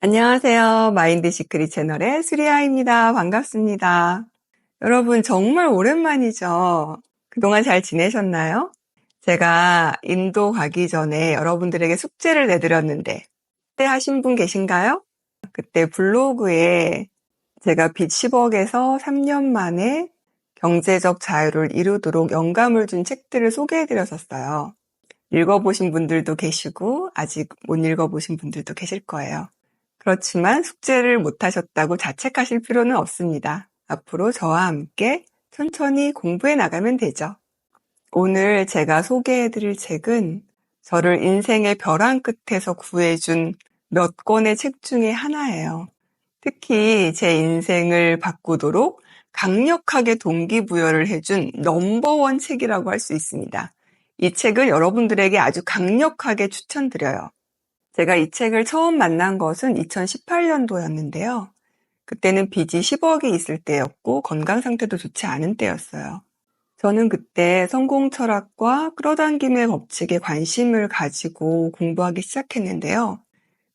안녕하세요. 마인드 시크릿 채널의 수리아입니다. 반갑습니다. 여러분, 정말 오랜만이죠? 그동안 잘 지내셨나요? 제가 인도 가기 전에 여러분들에게 숙제를 내드렸는데, 그때 하신 분 계신가요? 그때 블로그에 제가 빚 10억에서 3년 만에 경제적 자유를 이루도록 영감을 준 책들을 소개해드렸었어요. 읽어보신 분들도 계시고, 아직 못 읽어보신 분들도 계실 거예요. 그렇지만 숙제를 못하셨다고 자책하실 필요는 없습니다. 앞으로 저와 함께 천천히 공부해 나가면 되죠. 오늘 제가 소개해드릴 책은 저를 인생의 벼랑 끝에서 구해준 몇 권의 책 중에 하나예요. 특히 제 인생을 바꾸도록 강력하게 동기부여를 해준 넘버원 책이라고 할 수 있습니다. 이 책을 여러분들에게 아주 강력하게 추천드려요. 제가 이 책을 처음 만난 것은 2018년도였는데요. 그때는 빚이 10억이 있을 때였고 건강 상태도 좋지 않은 때였어요. 저는 그때 성공 철학과 끌어당김의 법칙에 관심을 가지고 공부하기 시작했는데요.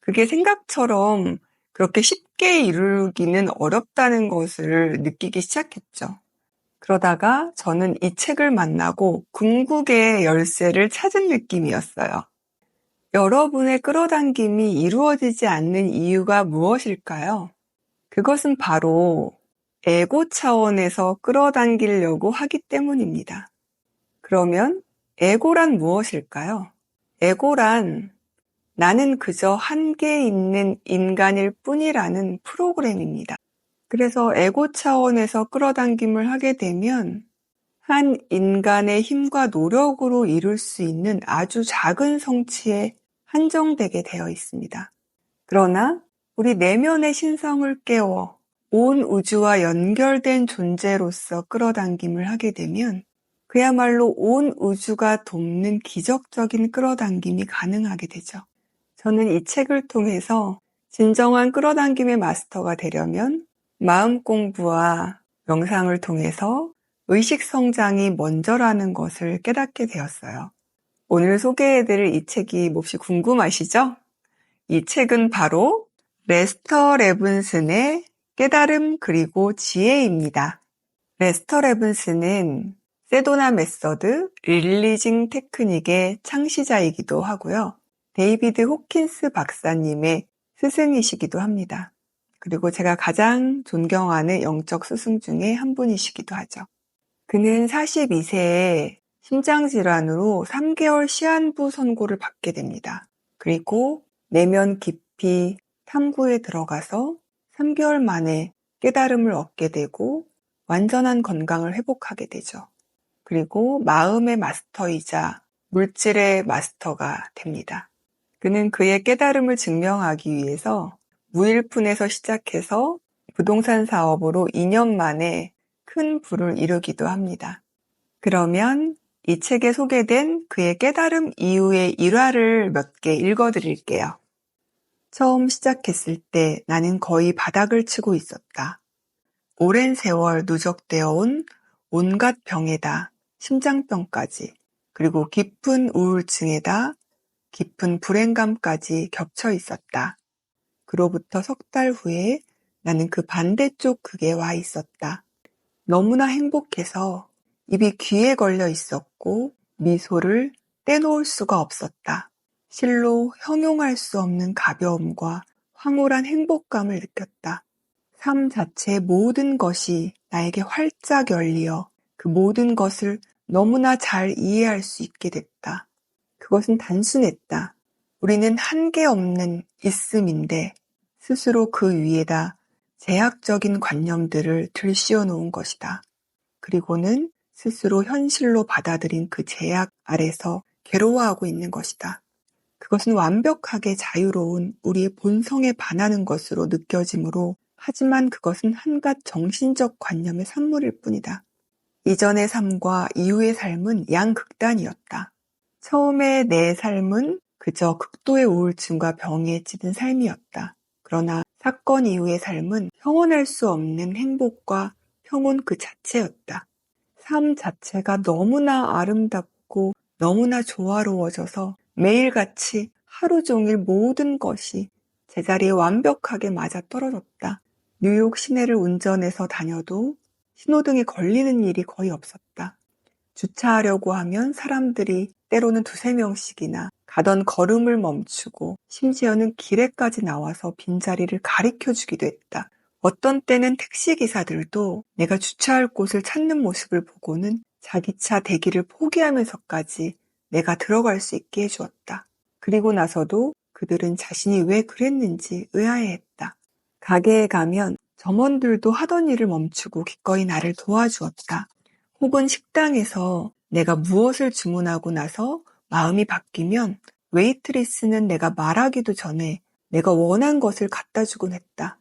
그게 생각처럼 그렇게 쉽게 이루기는 어렵다는 것을 느끼기 시작했죠. 그러다가 저는 이 책을 만나고 궁극의 열쇠를 찾은 느낌이었어요. 여러분의 끌어당김이 이루어지지 않는 이유가 무엇일까요? 그것은 바로 에고 차원에서 끌어당기려고 하기 때문입니다. 그러면 에고란 무엇일까요? 에고란 나는 그저 한계 있는 인간일 뿐이라는 프로그램입니다. 그래서 에고 차원에서 끌어당김을 하게 되면 한 인간의 힘과 노력으로 이룰 수 있는 아주 작은 성취에 한정되게 되어 있습니다. 그러나 우리 내면의 신성을 깨워 온 우주와 연결된 존재로서 끌어당김을 하게 되면 그야말로 온 우주가 돕는 기적적인 끌어당김이 가능하게 되죠. 저는 이 책을 통해서 진정한 끌어당김의 마스터가 되려면 마음 공부와 명상을 통해서 의식 성장이 먼저라는 것을 깨닫게 되었어요. 오늘 소개해드릴 이 책이 몹시 궁금하시죠? 이 책은 바로 레스터 레븐슨의 깨달음 그리고 지혜입니다. 레스터 레븐슨은 세도나 메서드, 릴리징 테크닉의 창시자이기도 하고요. 데이비드 호킨스 박사님의 스승이시기도 합니다. 그리고 제가 가장 존경하는 영적 스승 중에 한 분이시기도 하죠. 그는 42세에 심장질환으로 3개월 시한부 선고를 받게 됩니다. 그리고 내면 깊이 탐구에 들어가서 3개월 만에 깨달음을 얻게 되고 완전한 건강을 회복하게 되죠. 그리고 마음의 마스터이자 물질의 마스터가 됩니다. 그는 그의 깨달음을 증명하기 위해서 무일푼에서 시작해서 부동산 사업으로 2년 만에 큰 부를 이루기도 합니다. 그러면 이 책에 소개된 그의 깨달음 이후의 일화를 몇 개 읽어드릴게요. 처음 시작했을 때 나는 거의 바닥을 치고 있었다. 오랜 세월 누적되어 온 온갖 병에다 심장병까지 그리고 깊은 우울증에다 깊은 불행감까지 겹쳐 있었다. 그로부터 석 달 후에 나는 그 반대쪽 극에 와 있었다. 너무나 행복해서 입이 귀에 걸려 있었고 미소를 떼놓을 수가 없었다. 실로 형용할 수 없는 가벼움과 황홀한 행복감을 느꼈다. 삶 자체의 모든 것이 나에게 활짝 열리어 그 모든 것을 너무나 잘 이해할 수 있게 됐다. 그것은 단순했다. 우리는 한계 없는 있음인데 스스로 그 위에다 제약적인 관념들을 들씌워 놓은 것이다. 그리고는 스스로 현실로 받아들인 그 제약 아래서 괴로워하고 있는 것이다. 그것은 완벽하게 자유로운 우리의 본성에 반하는 것으로 느껴지므로 하지만 그것은 한갓 정신적 관념의 산물일 뿐이다. 이전의 삶과 이후의 삶은 양극단이었다. 처음에 내 삶은 그저 극도의 우울증과 병에 찌든 삶이었다. 그러나 사건 이후의 삶은 형언할 수 없는 행복과 평온 그 자체였다. 삶 자체가 너무나 아름답고 너무나 조화로워져서 매일같이 하루 종일 모든 것이 제자리에 완벽하게 맞아떨어졌다. 뉴욕 시내를 운전해서 다녀도 신호등에 걸리는 일이 거의 없었다. 주차하려고 하면 사람들이 때로는 두세 명씩이나 가던 걸음을 멈추고 심지어는 길에까지 나와서 빈자리를 가리켜주기도 했다. 어떤 때는 택시기사들도 내가 주차할 곳을 찾는 모습을 보고는 자기 차 대기를 포기하면서까지 내가 들어갈 수 있게 해주었다. 그리고 나서도 그들은 자신이 왜 그랬는지 의아해했다. 가게에 가면 점원들도 하던 일을 멈추고 기꺼이 나를 도와주었다. 혹은 식당에서 내가 무엇을 주문하고 나서 마음이 바뀌면 웨이트리스는 내가 말하기도 전에 내가 원한 것을 갖다 주곤 했다.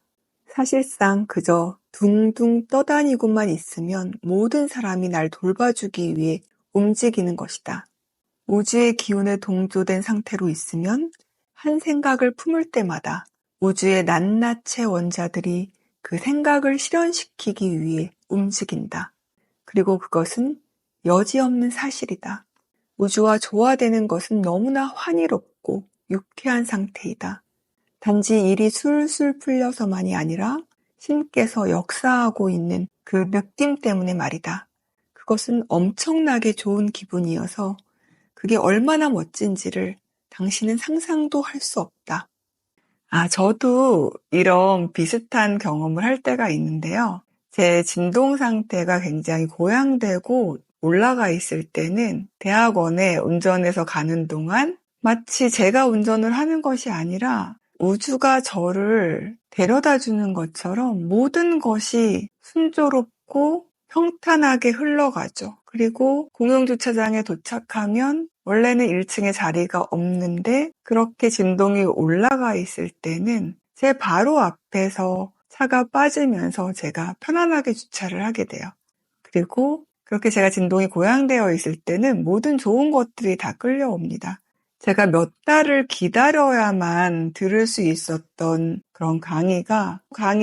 사실상 그저 둥둥 떠다니고만 있으면 모든 사람이 날 돌봐주기 위해 움직이는 것이다. 우주의 기운에 동조된 상태로 있으면 한 생각을 품을 때마다 우주의 낱낱의 원자들이 그 생각을 실현시키기 위해 움직인다. 그리고 그것은 여지없는 사실이다. 우주와 조화되는 것은 너무나 환희롭고 유쾌한 상태이다. 단지 일이 술술 풀려서만이 아니라 신께서 역사하고 있는 그 느낌 때문에 말이다. 그것은 엄청나게 좋은 기분이어서 그게 얼마나 멋진지를 당신은 상상도 할 수 없다. 저도 이런 비슷한 경험을 할 때가 있는데요. 제 진동 상태가 굉장히 고양되고 올라가 있을 때는 대학원에 운전해서 가는 동안 마치 제가 운전을 하는 것이 아니라 우주가 저를 데려다 주는 것처럼 모든 것이 순조롭고 평탄하게 흘러가죠. 그리고 공영주차장에 도착하면 원래는 1층에 자리가 없는데 그렇게 진동이 올라가 있을 때는 제 바로 앞에서 차가 빠지면서 제가 편안하게 주차를 하게 돼요. 그리고 그렇게 제가 진동이 고양되어 있을 때는 모든 좋은 것들이 다 끌려옵니다. 제가 몇 달을 기다려야만 들을 수 있었던 그런 강의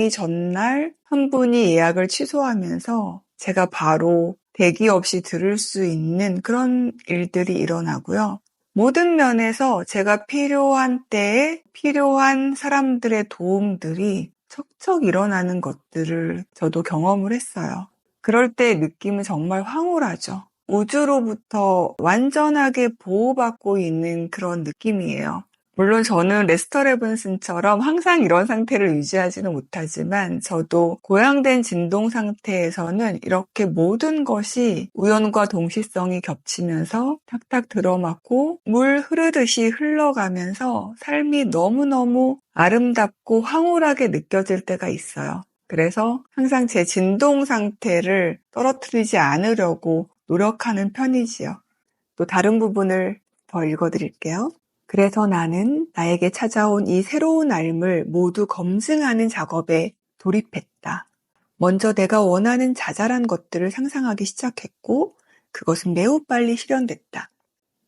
전날 한 분이 예약을 취소하면서 제가 바로 대기 없이 들을 수 있는 그런 일들이 일어나고요. 모든 면에서 제가 필요한 때에 필요한 사람들의 도움들이 척척 일어나는 것들을 저도 경험을 했어요. 그럴 때 느낌은 정말 황홀하죠. 우주로부터 완전하게 보호받고 있는 그런 느낌이에요. 물론 저는 레스터 레븐슨처럼 항상 이런 상태를 유지하지는 못하지만 저도 고양된 진동 상태에서는 이렇게 모든 것이 우연과 동시성이 겹치면서 탁탁 들어맞고 물 흐르듯이 흘러가면서 삶이 너무너무 아름답고 황홀하게 느껴질 때가 있어요. 그래서 항상 제 진동 상태를 떨어뜨리지 않으려고 노력하는 편이지요. 또 다른 부분을 더 읽어드릴게요. 그래서 나는 나에게 찾아온 이 새로운 삶을 모두 검증하는 작업에 돌입했다. 먼저 내가 원하는 자잘한 것들을 상상하기 시작했고 그것은 매우 빨리 실현됐다.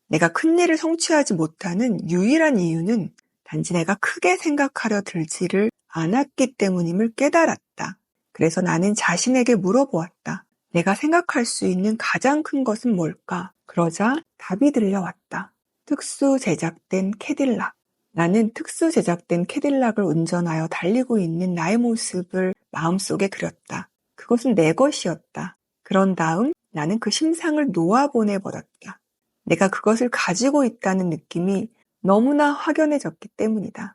내가 큰 일을 성취하지 못하는 유일한 이유는 단지 내가 크게 생각하려 들지를 않았기 때문임을 깨달았다. 그래서 나는 자신에게 물어보았다. 내가 생각할 수 있는 가장 큰 것은 뭘까? 그러자 답이 들려왔다. 특수 제작된 캐딜락. 나는 특수 제작된 캐딜락을 운전하여 달리고 있는 나의 모습을 마음속에 그렸다. 그것은 내 것이었다. 그런 다음 나는 그 심상을 놓아보내버렸다. 내가 그것을 가지고 있다는 느낌이 너무나 확연해졌기 때문이다.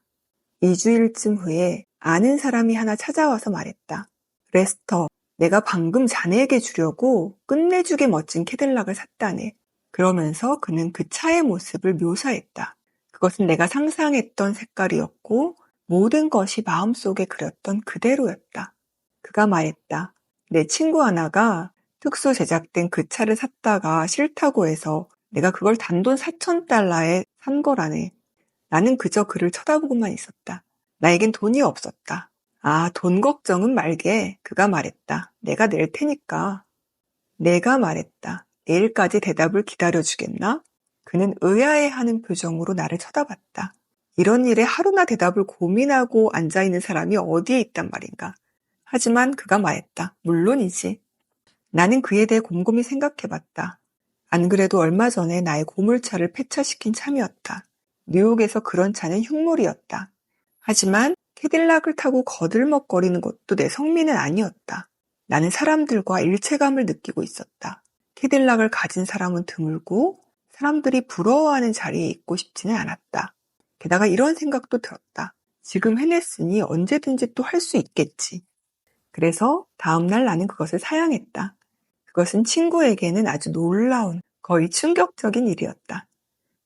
2주일쯤 후에 아는 사람이 하나 찾아와서 말했다. 레스터, 내가 방금 자네에게 주려고 끝내주게 멋진 캐딜락을 샀다네. 그러면서 그는 그 차의 모습을 묘사했다. 그것은 내가 상상했던 색깔이었고 모든 것이 마음속에 그렸던 그대로였다. 그가 말했다. 내 친구 하나가 특수 제작된 그 차를 샀다가 싫다고 해서 내가 그걸 단돈 $4,000에 산 거라네. 나는 그저 그를 쳐다보고만 있었다. 나에겐 돈이 없었다. 돈 걱정은 말게. 그가 말했다. 내가 낼 테니까. 내가 말했다. 내일까지 대답을 기다려주겠나? 그는 의아해하는 표정으로 나를 쳐다봤다. 이런 일에 하루나 대답을 고민하고 앉아있는 사람이 어디에 있단 말인가. 하지만 그가 말했다. 물론이지. 나는 그에 대해 곰곰이 생각해봤다. 안 그래도 얼마 전에 나의 고물차를 폐차시킨 참이었다. 뉴욕에서 그런 차는 흉물이었다. 하지만 캐딜락을 타고 거들먹거리는 것도 내 성미는 아니었다. 나는 사람들과 일체감을 느끼고 있었다. 캐딜락을 가진 사람은 드물고 사람들이 부러워하는 자리에 있고 싶지는 않았다. 게다가 이런 생각도 들었다. 지금 해냈으니 언제든지 또 할 수 있겠지. 그래서 다음날 나는 그것을 사양했다. 그것은 친구에게는 아주 놀라운, 거의 충격적인 일이었다.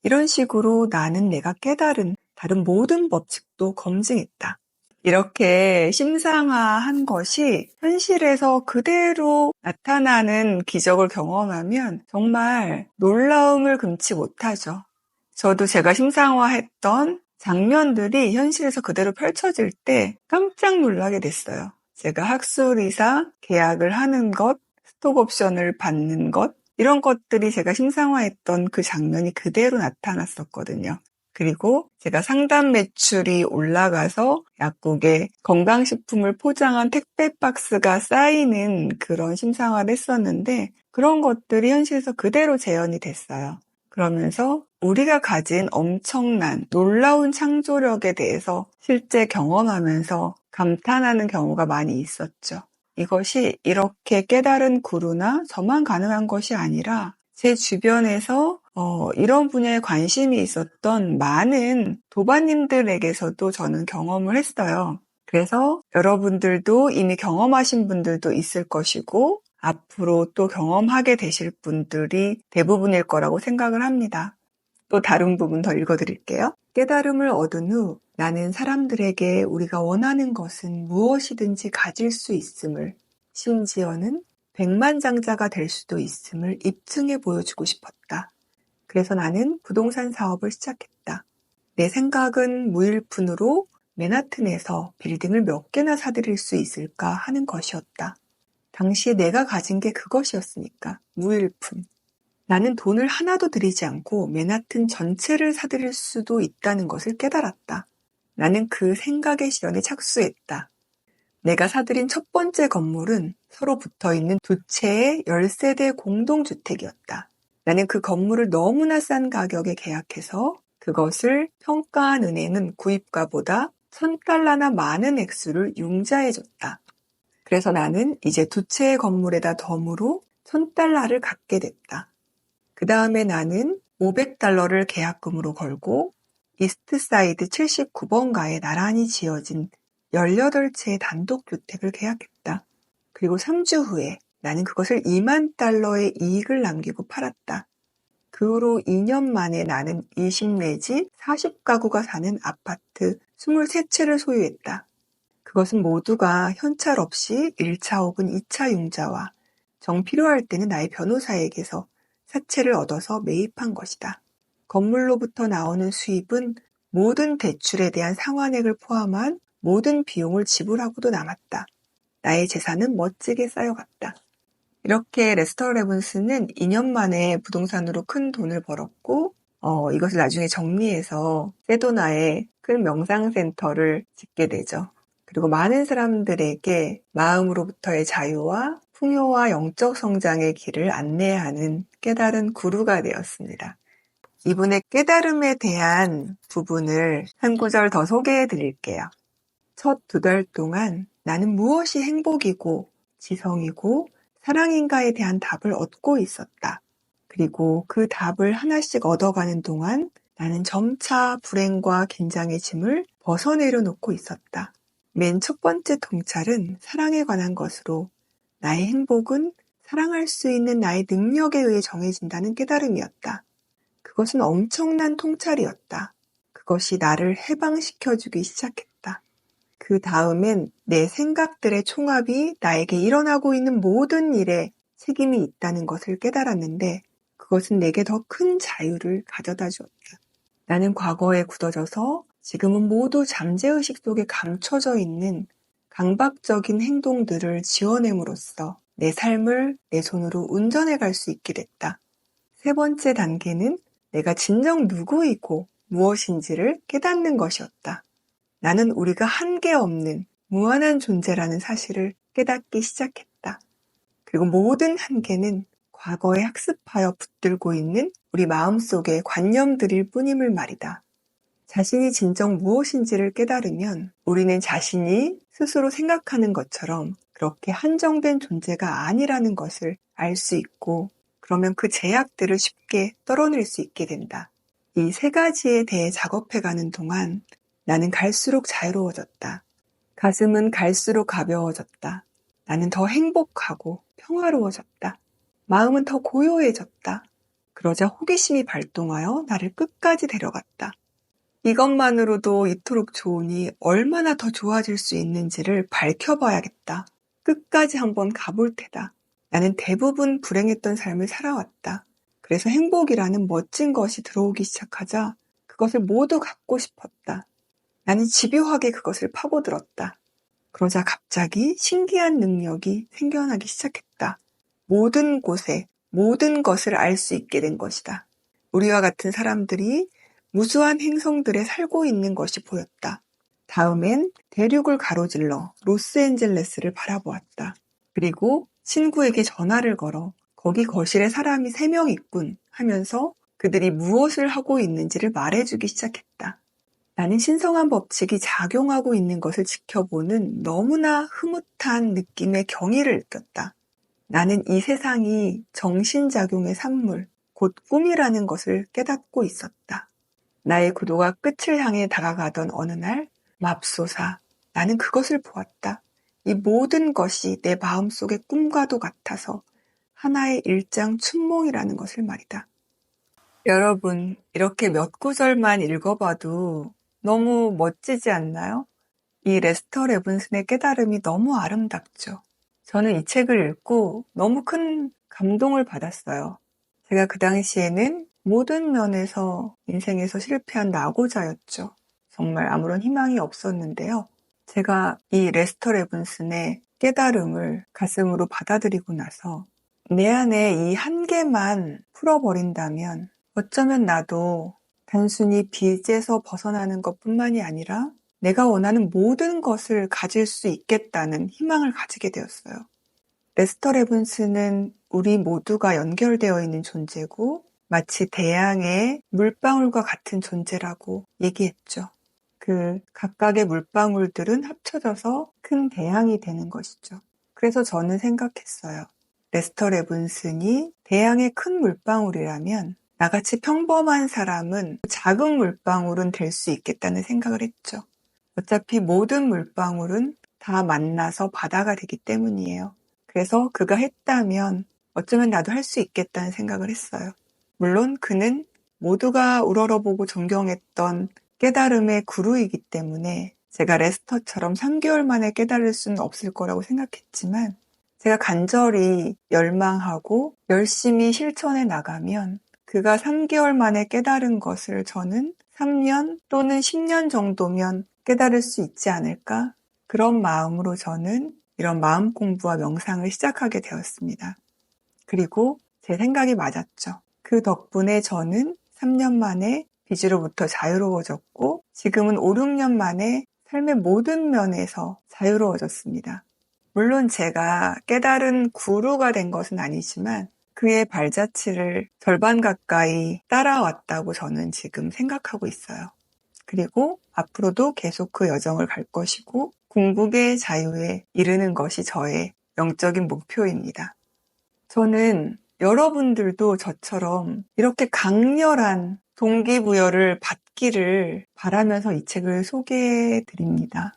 이런 식으로 나는 내가 깨달은 다른 모든 법칙도 검증했다. 이렇게 심상화한 것이 현실에서 그대로 나타나는 기적을 경험하면 정말 놀라움을 금치 못하죠. 저도 제가 심상화했던 장면들이 현실에서 그대로 펼쳐질 때 깜짝 놀라게 됐어요. 제가 학술이사 계약을 하는 것, 스톡옵션을 받는 것, 이런 것들이 제가 심상화했던 그 장면이 그대로 나타났었거든요. 그리고 제가 상담 매출이 올라가서 약국에 건강식품을 포장한 택배 박스가 쌓이는 그런 심상화를 했었는데 그런 것들이 현실에서 그대로 재현이 됐어요. 그러면서 우리가 가진 엄청난 놀라운 창조력에 대해서 실제 경험하면서 감탄하는 경우가 많이 있었죠. 이것이 이렇게 깨달은 구루나 저만 가능한 것이 아니라 제 주변에서 이런 분야에 관심이 있었던 많은 도반님들에게서도 저는 경험을 했어요. 그래서 여러분들도 이미 경험하신 분들도 있을 것이고 앞으로 또 경험하게 되실 분들이 대부분일 거라고 생각을 합니다. 또 다른 부분 더 읽어드릴게요. 깨달음을 얻은 후 나는 사람들에게 우리가 원하는 것은 무엇이든지 가질 수 있음을, 심지어는 백만장자가 될 수도 있음을 입증해 보여주고 싶었다. 그래서 나는 부동산 사업을 시작했다. 내 생각은 무일푼으로 맨하튼에서 빌딩을 몇 개나 사들일 수 있을까 하는 것이었다. 당시에 내가 가진 게 그것이었으니까, 무일푼. 나는 돈을 하나도 들이지 않고 맨하튼 전체를 사들일 수도 있다는 것을 깨달았다. 나는 그 생각의 실현에 착수했다. 내가 사들인 첫 번째 건물은 서로 붙어있는 두 채의 10세대 공동주택이었다. 나는 그 건물을 너무나 싼 가격에 계약해서 그것을 평가한 은행은 구입가보다 $1,000나 많은 액수를 융자해줬다. 그래서 나는 이제 두 채의 건물에다 덤으로 $1,000를 갖게 됐다. 그 다음에 나는 $500를 계약금으로 걸고 이스트사이드 79번가에 나란히 지어진 18채의 단독주택을 계약했다. 그리고 3주 후에 나는 그것을 $20,000의 이익을 남기고 팔았다. 그 후로 2년 만에 나는 20 내지 40가구가 사는 아파트 23채를 소유했다. 그것은 모두가 현찰 없이 1차 혹은 2차 융자와 정 필요할 때는 나의 변호사에게서 사채를 얻어서 매입한 것이다. 건물로부터 나오는 수입은 모든 대출에 대한 상환액을 포함한 모든 비용을 지불하고도 남았다. 나의 재산은 멋지게 쌓여갔다. 이렇게 레스터 레븐스는 2년 만에 부동산으로 큰 돈을 벌었고 이것을 나중에 정리해서 세도나에 큰 명상센터를 짓게 되죠. 그리고 많은 사람들에게 마음으로부터의 자유와 풍요와 영적 성장의 길을 안내하는 깨달은 구루가 되었습니다. 이분의 깨달음에 대한 부분을 한 구절 더 소개해 드릴게요. 첫 2달 동안 나는 무엇이 행복이고 지성이고 사랑인가에 대한 답을 얻고 있었다. 그리고 그 답을 하나씩 얻어가는 동안 나는 점차 불행과 긴장의 짐을 벗어내려 놓고 있었다. 맨 첫 번째 통찰은 사랑에 관한 것으로 나의 행복은 사랑할 수 있는 나의 능력에 의해 정해진다는 깨달음이었다. 그것은 엄청난 통찰이었다. 그것이 나를 해방시켜주기 시작했다. 그 다음엔 내 생각들의 총합이 나에게 일어나고 있는 모든 일에 책임이 있다는 것을 깨달았는데 그것은 내게 더 큰 자유를 가져다 주었다. 나는 과거에 굳어져서 지금은 모두 잠재의식 속에 감춰져 있는 강박적인 행동들을 지워냄으로써 내 삶을 내 손으로 운전해 갈 수 있게 됐다. 세 번째 단계는 내가 진정 누구이고 무엇인지를 깨닫는 것이었다. 나는 우리가 한계 없는 무한한 존재라는 사실을 깨닫기 시작했다. 그리고 모든 한계는 과거에 학습하여 붙들고 있는 우리 마음속의 관념들일 뿐임을 말이다. 자신이 진정 무엇인지를 깨달으면 우리는 자신이 스스로 생각하는 것처럼 그렇게 한정된 존재가 아니라는 것을 알 수 있고, 그러면 그 제약들을 쉽게 떨어낼 수 있게 된다. 이 세 가지에 대해 작업해가는 동안 나는 갈수록 자유로워졌다. 가슴은 갈수록 가벼워졌다. 나는 더 행복하고 평화로워졌다. 마음은 더 고요해졌다. 그러자 호기심이 발동하여 나를 끝까지 데려갔다. 이것만으로도 이토록 좋으니 얼마나 더 좋아질 수 있는지를 밝혀봐야겠다. 끝까지 한번 가볼 테다. 나는 대부분 불행했던 삶을 살아왔다. 그래서 행복이라는 멋진 것이 들어오기 시작하자 그것을 모두 갖고 싶었다. 나는 집요하게 그것을 파고들었다. 그러자 갑자기 신기한 능력이 생겨나기 시작했다. 모든 곳에 모든 것을 알 수 있게 된 것이다. 우리와 같은 사람들이 무수한 행성들에 살고 있는 것이 보였다. 다음엔 대륙을 가로질러 로스앤젤레스를 바라보았다. 그리고 친구에게 전화를 걸어 거기 거실에 사람이 3명 있군 하면서 그들이 무엇을 하고 있는지를 말해주기 시작했다. 나는 신성한 법칙이 작용하고 있는 것을 지켜보는 너무나 흐뭇한 느낌의 경이를 느꼈다. 나는 이 세상이 정신작용의 산물, 곧 꿈이라는 것을 깨닫고 있었다. 나의 구도가 끝을 향해 다가가던 어느 날, 맙소사, 나는 그것을 보았다. 이 모든 것이 내 마음속의 꿈과도 같아서 하나의 일장춘몽이라는 것을 말이다. 여러분, 이렇게 몇 구절만 읽어봐도 너무 멋지지 않나요? 이 레스터 레븐슨의 깨달음이 너무 아름답죠. 저는 이 책을 읽고 너무 큰 감동을 받았어요. 제가 그 당시에는 모든 면에서 인생에서 실패한 낙오자였죠. 정말 아무런 희망이 없었는데요. 제가 이 레스터 레븐슨의 깨달음을 가슴으로 받아들이고 나서 내 안에 이 한계만 풀어버린다면 어쩌면 나도 단순히 빚에서 벗어나는 것뿐만이 아니라 내가 원하는 모든 것을 가질 수 있겠다는 희망을 가지게 되었어요. 레스터 레븐슨은 우리 모두가 연결되어 있는 존재고 마치 대양의 물방울과 같은 존재라고 얘기했죠. 그 각각의 물방울들은 합쳐져서 큰 대양이 되는 것이죠. 그래서 저는 생각했어요. 레스터 레븐슨이 대양의 큰 물방울이라면 나같이 평범한 사람은 작은 물방울은 될 수 있겠다는 생각을 했죠. 어차피 모든 물방울은 다 만나서 바다가 되기 때문이에요. 그래서 그가 했다면 어쩌면 나도 할 수 있겠다는 생각을 했어요. 물론 그는 모두가 우러러보고 존경했던 깨달음의 구루이기 때문에 제가 레스터처럼 3개월 만에 깨달을 수는 없을 거라고 생각했지만 제가 간절히 열망하고 열심히 실천해 나가면 그가 3개월 만에 깨달은 것을 저는 3년 또는 10년 정도면 깨달을 수 있지 않을까? 그런 마음으로 저는 이런 마음 공부와 명상을 시작하게 되었습니다. 그리고 제 생각이 맞았죠. 그 덕분에 저는 3년 만에 빚으로부터 자유로워졌고 지금은 5, 6년 만에 삶의 모든 면에서 자유로워졌습니다. 물론 제가 깨달은 구루가 된 것은 아니지만 그의 발자취를 절반 가까이 따라왔다고 저는 지금 생각하고 있어요. 그리고 앞으로도 계속 그 여정을 갈 것이고 궁극의 자유에 이르는 것이 저의 영적인 목표입니다. 저는 여러분들도 저처럼 이렇게 강렬한 동기부여를 받기를 바라면서 이 책을 소개해 드립니다.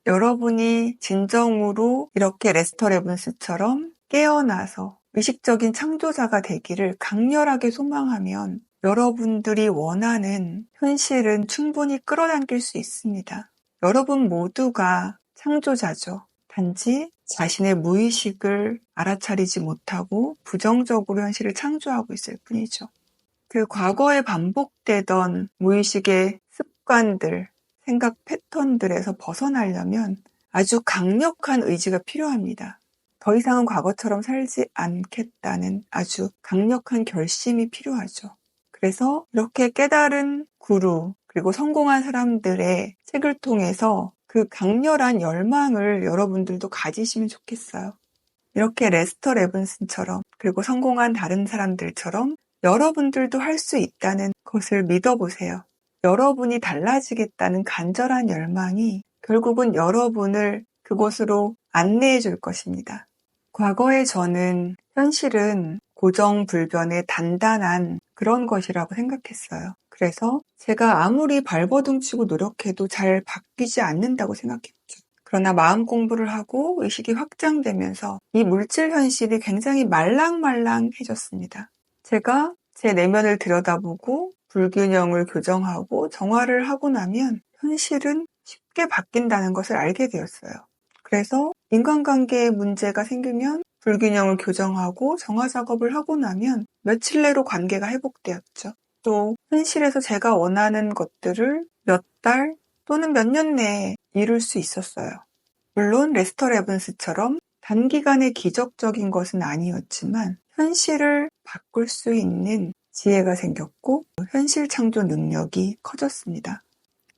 여러분이 진정으로 이렇게 레스터 레븐스처럼 깨어나서 의식적인 창조자가 되기를 강렬하게 소망하면 여러분들이 원하는 현실은 충분히 끌어당길 수 있습니다. 여러분 모두가 창조자죠. 단지 자신의 무의식을 알아차리지 못하고 부정적으로 현실을 창조하고 있을 뿐이죠. 그 과거에 반복되던 무의식의 습관들, 생각 패턴들에서 벗어나려면 아주 강력한 의지가 필요합니다. 더 이상은 과거처럼 살지 않겠다는 아주 강력한 결심이 필요하죠. 그래서 이렇게 깨달은 구루, 그리고 성공한 사람들의 책을 통해서 그 강렬한 열망을 여러분들도 가지시면 좋겠어요. 이렇게 레스터 레븐슨처럼 그리고 성공한 다른 사람들처럼 여러분들도 할 수 있다는 것을 믿어보세요. 여러분이 달라지겠다는 간절한 열망이 결국은 여러분을 그곳으로 안내해 줄 것입니다. 과거의 저는 현실은 고정불변의 단단한 그런 것이라고 생각했어요. 그래서 제가 아무리 발버둥치고 노력해도 잘 바뀌지 않는다고 생각했죠. 그러나 마음 공부를 하고 의식이 확장되면서 이 물질 현실이 굉장히 말랑말랑해졌습니다. 제가 제 내면을 들여다보고 불균형을 교정하고 정화를 하고 나면 현실은 쉽게 바뀐다는 것을 알게 되었어요. 그래서 인간관계에 문제가 생기면 불균형을 교정하고 정화 작업을 하고 나면 며칠 내로 관계가 회복되었죠. 또 현실에서 제가 원하는 것들을 몇 달 또는 몇 년 내에 이룰 수 있었어요. 물론 레스터 레븐스처럼 단기간에 기적적인 것은 아니었지만 현실을 바꿀 수 있는 지혜가 생겼고 현실 창조 능력이 커졌습니다.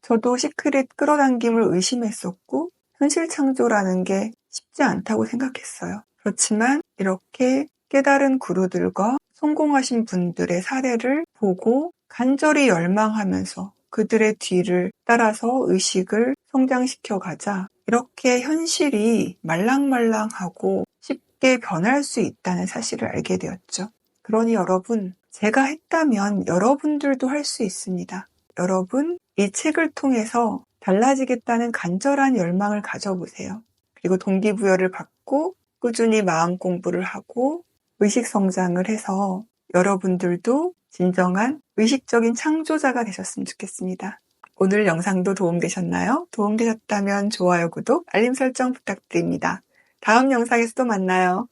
저도 시크릿 끌어당김을 의심했었고 현실 창조라는 게 쉽지 않다고 생각했어요. 그렇지만 이렇게 깨달은 구루들과 성공하신 분들의 사례를 보고 간절히 열망하면서 그들의 뒤를 따라서 의식을 성장시켜 가자 이렇게 현실이 말랑말랑하고 쉽게 변할 수 있다는 사실을 알게 되었죠. 그러니 여러분, 제가 했다면 여러분들도 할 수 있습니다. 여러분, 이 책을 통해서 달라지겠다는 간절한 열망을 가져보세요. 그리고 동기부여를 받고 꾸준히 마음 공부를 하고 의식 성장을 해서 여러분들도 진정한 의식적인 창조자가 되셨으면 좋겠습니다. 오늘 영상도 도움되셨나요? 도움되셨다면 좋아요, 구독, 알림 설정 부탁드립니다. 다음 영상에서 또 만나요.